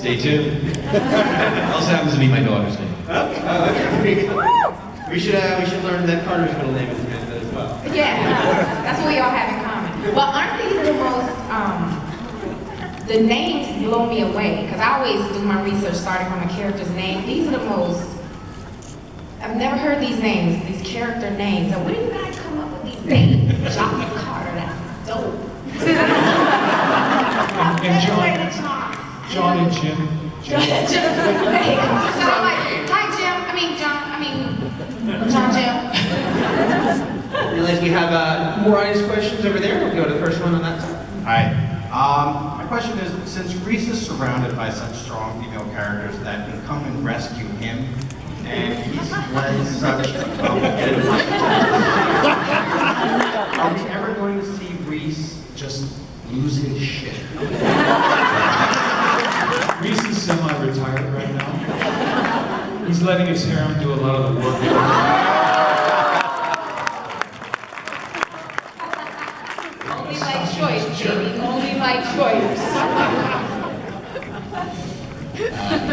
Stay tuned. Also happens to be my daughter's name. Okay. We should learn that Carter's middle name is Samantha as well. Yeah, that's what we all have in common. Well, aren't these the most, the names blow me away, because I always do my research starting from a character's name. These are the most, I've never heard these names, these character names. And where do you guys come up with these names? Johnny Carter, that's dope. And John and Jim. So I'm like, hi Jim, John Jim. Realize we have more audience questions over there. We'll go to the first one on that side. Hi. My question is, since Reese is surrounded by such strong female characters that can come and rescue him, and he's led such are we ever going to see Reese just lose his shit? Reese is semi-retired right now. He's letting his harem do a lot of the work. Only like choice, baby. Only like choice.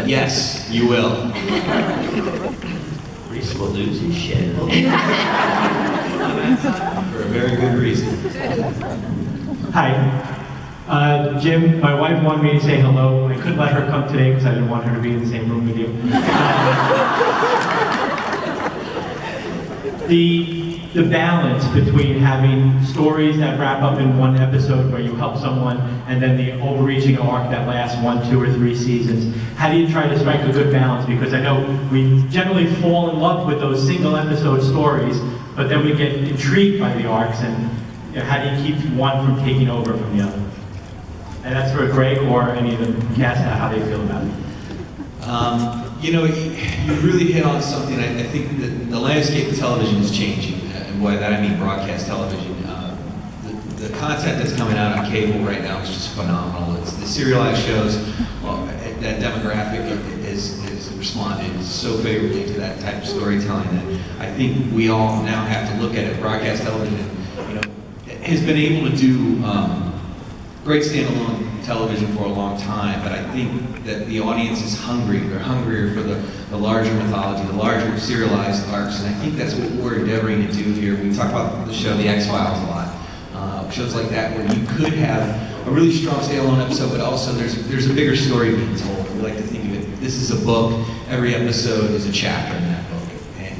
Yes, you will. Reese will lose his shit. For a very good reason. Hi. Jim, my wife wanted me to say hello. I couldn't let her come today because I didn't want her to be in the same room with you. The balance between having stories that wrap up in one episode where you help someone and then the overreaching arc that lasts 1, 2, or 3 seasons. How do you try to strike a good balance? Because I know we generally fall in love with those single episode stories, but then we get intrigued by the arcs, and how do you keep one from taking over from the other? And that's for Greg or any of the cast, how they feel about it. You really hit on something. I think that the landscape of television is changing, and by that I mean broadcast television. The content that's coming out on cable right now is just phenomenal. It's the serialized shows. Well, that demographic has responded so favorably to that type of storytelling that I think we all now have to look at it. Broadcast television, has been able to do great standalone television for a long time, but I think that the audience is hungry. They're hungrier for the larger mythology, the larger serialized arcs, and I think that's what we're endeavoring to do here. We talk about the show The X-Files a lot. Shows like that where you could have a really strong standalone episode, but also there's a bigger story being told. We like to think of it, this is a book, every episode is a chapter in that book,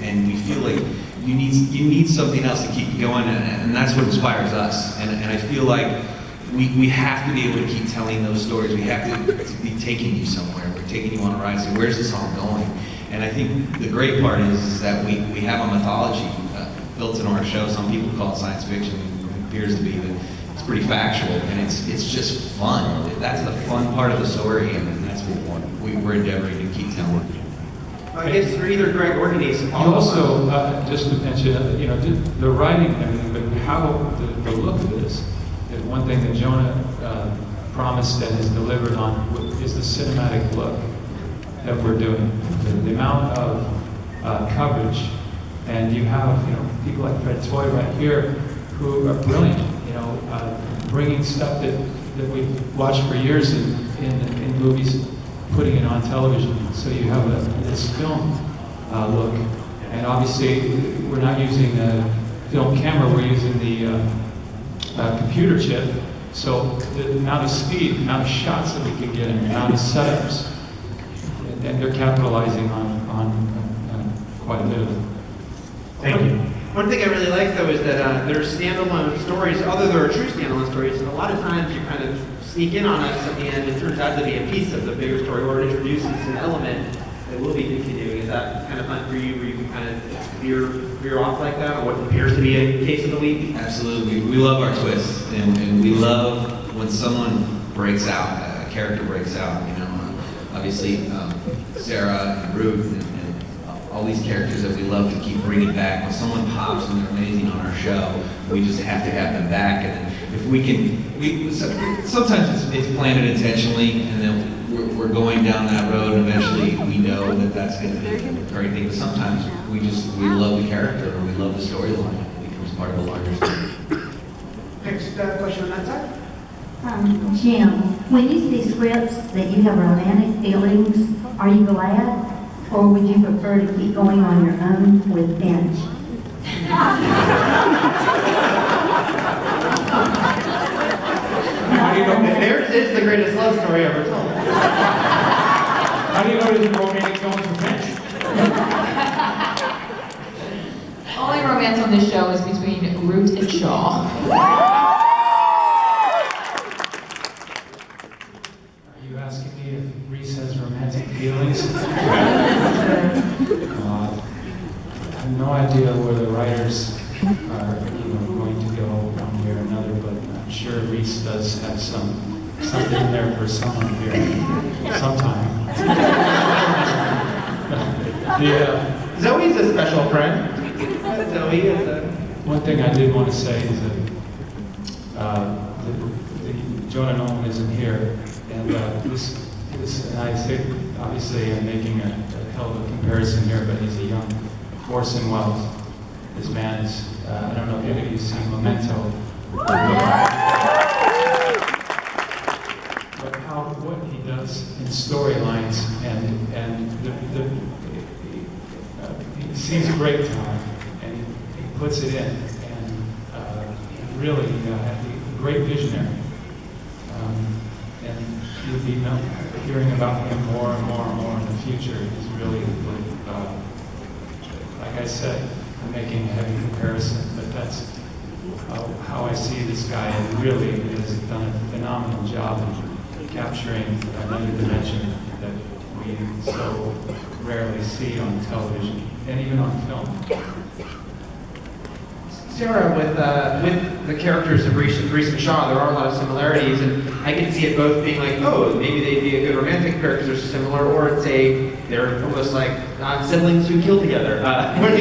and we feel like you need something else to keep you going, and that's what inspires us. And I feel like we have to be able to keep telling those stories. We have to be taking you somewhere. We're taking you on a ride. So where's this all going? And I think the great part is that we have a mythology built into our show. Some people call it science fiction. It appears to be, but it's pretty factual, and it's just fun. That's the fun part of the story, and that's what we're endeavoring to keep telling. I guess for either Greg or Denise to You follow also, just to mention, the writing and everything, but how the look of this. One thing that Jonah promised and has delivered on is the cinematic look that we're doing. The amount of coverage, and you have people like Fred Toy right here who are brilliant. Bringing stuff that we've watched for years in movies, putting it on television. So you have this film look, and obviously we're not using a film camera. We're using the computer chip, so the amount of speed, the amount of shots that we can get, and the amount of setups, and they're capitalizing on quite a bit of it. Thank you. One thing I really like though is that there are standalone stories, although there are true standalone stories, and a lot of times you kind of sneak in on us and it turns out to be a piece of the bigger story, or it introduces an element that we'll be continuing. Is that kind of fun for you, where you can kind of veer off like that, or what appears to be a case of the week? Absolutely. We love our twists, and we love when someone breaks out, a character breaks out. Obviously Sarah and Ruth and all these characters that we love to keep bringing back. When someone pops and they're amazing on our show, we just have to have them back. And if we can, sometimes it's planted intentionally, and then we're going down that road, and eventually we know that that's going to be the great thing. But sometimes we love the character, or we love the storyline. It becomes part of a larger story. Next question on that side. Jim, when you see scripts that you have romantic feelings, are you glad? Or would you prefer to keep going on your own with Finch? How do you know? Theirs is the greatest love story ever told. How do you know there's a romantic feelings for Finch? Only romance on this show is between Root and Shaw. Are you asking me if Reese has romantic feelings? I have no idea where the writers are, going to go one way or another, but I'm sure Reese does have something in there for someone here sometime. Zoe's a special friend. Zoe is a... One thing I did want to say is that Jonah Nolan isn't here, and this, and I say, obviously I'm making a hell of a comparison here, but he's a young Orson Welles. This man is, I don't know if any of you have seen Memento. But what he does in storylines and he sees a great time and he puts it in, and really a great visionary. And you'll be hearing about him more and more and more in the future. He's really, like I said, I'm making a heavy comparison, but that's how I see this guy, and really has done a phenomenal job in capturing another dimension that we so rarely see on television and even on film. Sarah, with the characters of Reese and Shaw, there are a lot of similarities, and I can see it both being like, oh, maybe they'd be a good romantic pair because they're so similar, or it's they're almost like siblings who kill together. What do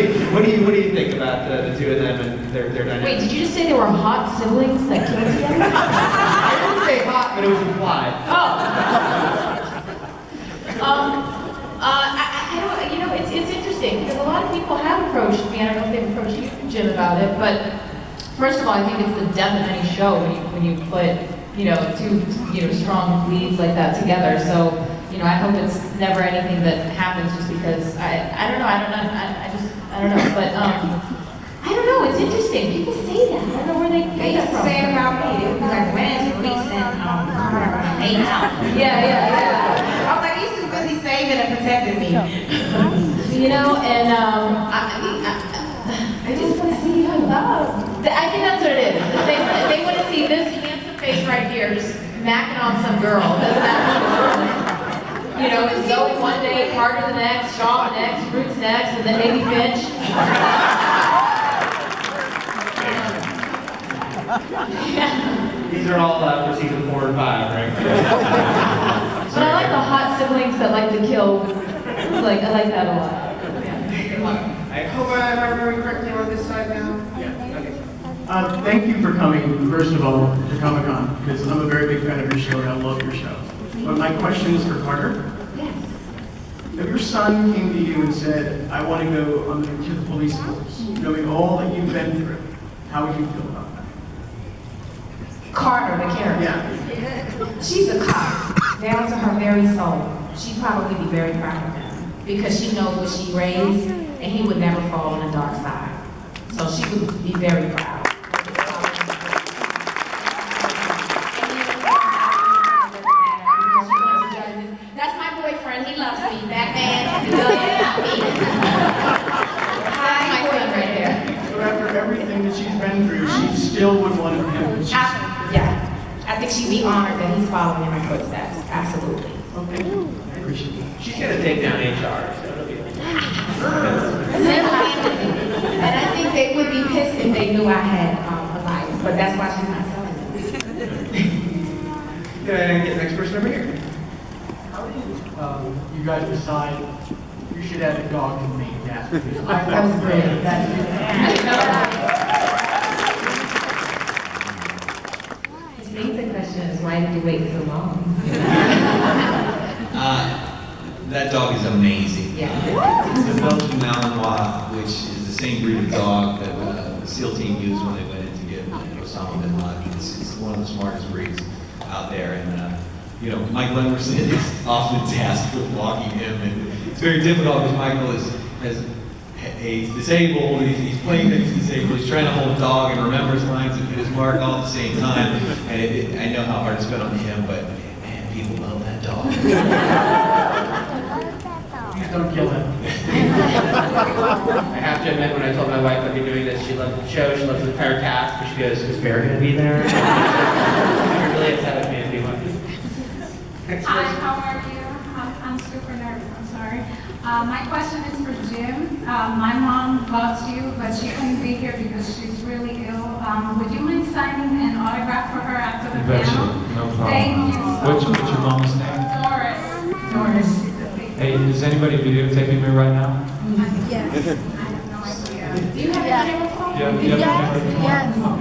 you think about the two of them and their dynamic? Wait, did you just say they were hot siblings that killed together? I didn't say hot, but it was implied. I don't, it's interesting because a lot of people have approached me. I don't know if they've approached you, Jim, about it, but first of all, I think it's the death of any show when you put, two, strong leads like that together. So, I hope it's never anything that happens just because I don't know, but I don't know, it's interesting. People say that. I don't know where they They get used it to from. say it about me. It was like, when's Reese and Carter gonna make out? Yeah. I was like, he's too busy saving and protecting me. And I just want to see her love. I think that's what it is. They want to see this handsome face right here just macking on some girl. Doesn't that it's Zoe one day, Carter the next, Shaw the next, Roots next, and then maybe Finch. These are all for season 4 and 5, right? But I like the hot siblings that like to kill. I like that a lot. I hope I remember correctly on this side now. Yeah. Okay. Thank you for coming, first of all, to Comic-Con, because I'm a very big fan of your show and I love your show. But my question is for Carter. Yes. If your son came to you and said, I want to go to the police force, knowing all that you've been through, how would you feel about that? Carter, the character. Yeah. She's a cop, down to her very soul. She'd probably be very proud of him because she knows what she raised, and he would never fall on the dark side. So she would be very proud. That's my boyfriend. He loves me. Batman. Hi, my boyfriend right there. So after everything that she's been through, she still would want him. Yeah. I think she'd be honored that he's following in my footsteps. Absolutely. Okay. I appreciate it. She's going to take down HR, so it'll be And I think they would be pissed if they knew I had Elias, but that's why she's not telling them. Get the next person over here. How did you guys decide you should add a dog to the main cast? That was brilliant. His basic question is, why did you wait so long? That dog is amazing. Yeah. It's a Belgian Malinois, which is the same breed of dog that the SEAL team used when they went in to get Osama bin Laden. It's one of the smartest breeds. out there. And, Michael Emerson is often tasked with walking him, and it's very difficult because Michael he's disabled, he's playing that he's disabled, he's trying to hold a dog and remember his lines and hit his mark all at the same time. And I know how hard it's been on him, but man, people love that dog. Don't kill him. I have to admit, when I told my wife I'd be doing this, she loved the show, she loves the entire cast, but she goes, is Bear going to be there? You're really upset with me if you want. Hi, how are you? I'm super nervous, I'm sorry. My question is for Jim. My mom loves you, but she couldn't be here because she's really ill. Would you mind signing an autograph for her after the You betcha, panel? no problem. Thank you so What's your mom's name? much. Doris. Hey, is anybody videotaping me right now? Yes. I have no idea. Do you have your camera phone? You have your camera?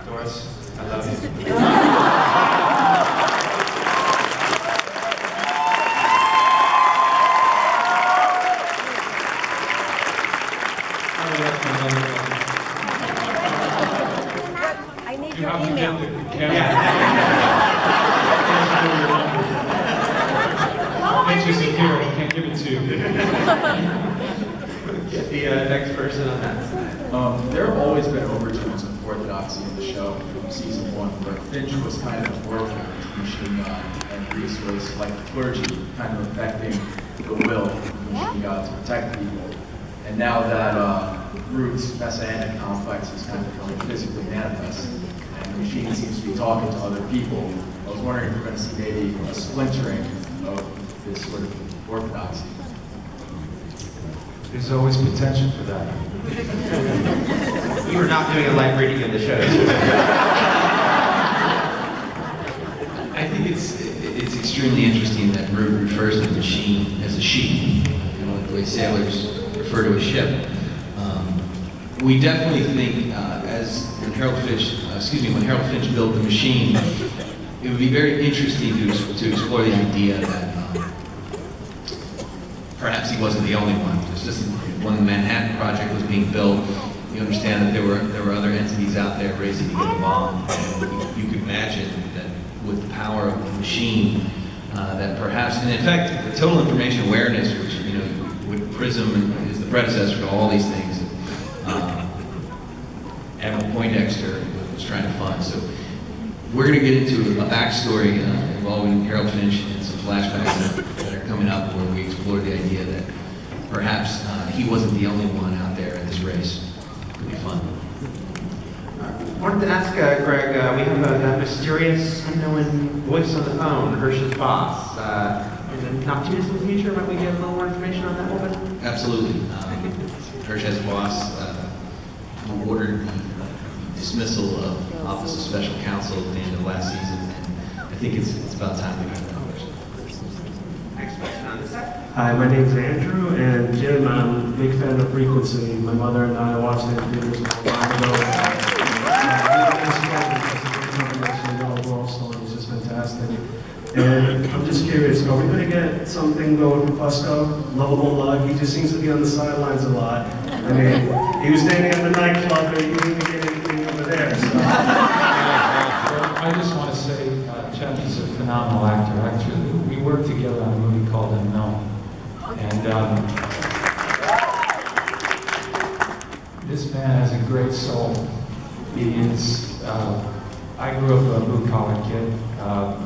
Doris, I love you. I need You your have to email. get the camera. It's just a hero, I can't give it to you. Get the next person on that side. There have always been overtones of orthodoxy in the show from season 1, where Finch was kind of broken to Machine God, and Reese was like the clergy, kind of affecting the will of Machine God to protect people. And now that Ruth's messianic complex is kind of becoming physically manifest, and the machine seems to be talking to other people, I was wondering if we're going to see maybe a splintering of this sort of orthodoxy. There's always potential for that. You are not doing a live reading of the show. I think it's extremely interesting that Root refers to the machine as a she, the way sailors refer to a ship. We definitely think, when Harold Finch built the machine, it would be very interesting to explore the idea that perhaps he wasn't the only one. It's just when the Manhattan Project was being built, you understand that there were other entities out there racing to get the bomb. And you could imagine that with the power of the machine, that perhaps, and in fact, the total information awareness, which with PRISM is the predecessor to all these things, Admiral Poindexter was trying to fund. So we're going to get into a backstory involving Harold Finch and some flashbacks that are coming up where we explore the idea that perhaps he wasn't the only one out there in this race. Could be fun. I wanted to ask Greg, we have that mysterious, unknown voice on the phone, Hirsch's boss. In the not too distant future, might we get a little more information on that woman? Absolutely. Hirsch's boss ordered the dismissal of Office of Special Counsel at the end of last season, and I think it's about time we got that question. Next question on this side. Hi, my name's Andrew, and Jim, I'm a big fan of Frequency. My mother and I watched it videos a long time ago. The overall story is just fantastic. And I'm just curious, are we going to get something going from Fusco? Lovable Lug, he just seems to be on the sidelines a lot. I mean, he was standing at the nightclub, but he didn't even get anything over there. So. I just want to say, Jeff is a phenomenal actor. Actually, we worked together on a movie called Unknown. And this man has a great soul. He is, I grew up a blue-collar kid,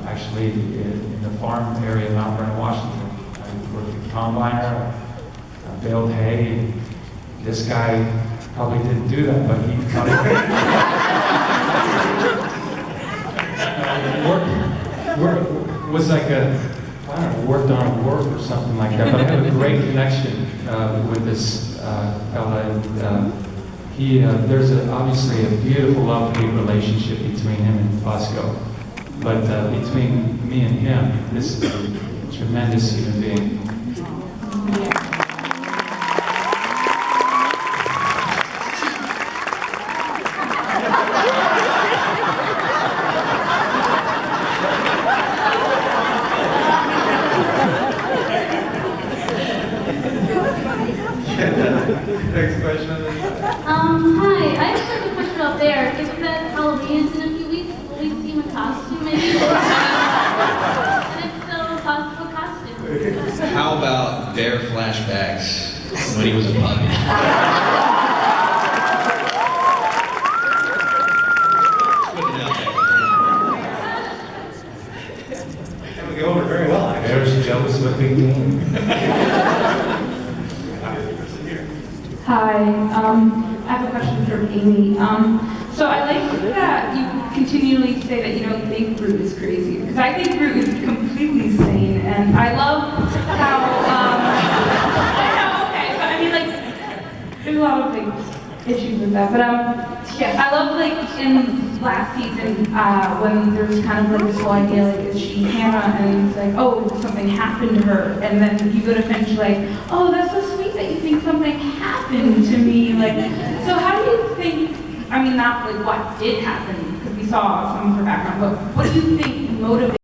actually in the farm area in Mount Vernon, Washington. I worked at Combiner, I baled hay. This guy probably didn't do that, but he was like worked on a work or something like that. But I have a great connection with this fella. And there's obviously a beautiful love-hate relationship between him and Fusco. But between me and him, this is a tremendous human being. flashbacks when he was a puppy. Putting it out there. That would go over very well, actually. There's Joe's with the game. Hi, I have a question for Amy. So I like that you continually say that you don't think Groot is crazy, because I think Groot is completely sane, and I love how, I know, okay, but I mean, like, there's a lot of, like, issues with that, but, yeah, I love, like, in last season, when there was kind of, like, this whole idea, like, is she Hannah, and it's like, oh, something happened to her, and then you go to finish, like, oh, that's so sweet that you think something happened to me, like, so how do you think, I mean, not like what did happen, because we saw some of her background, but what do you think motivates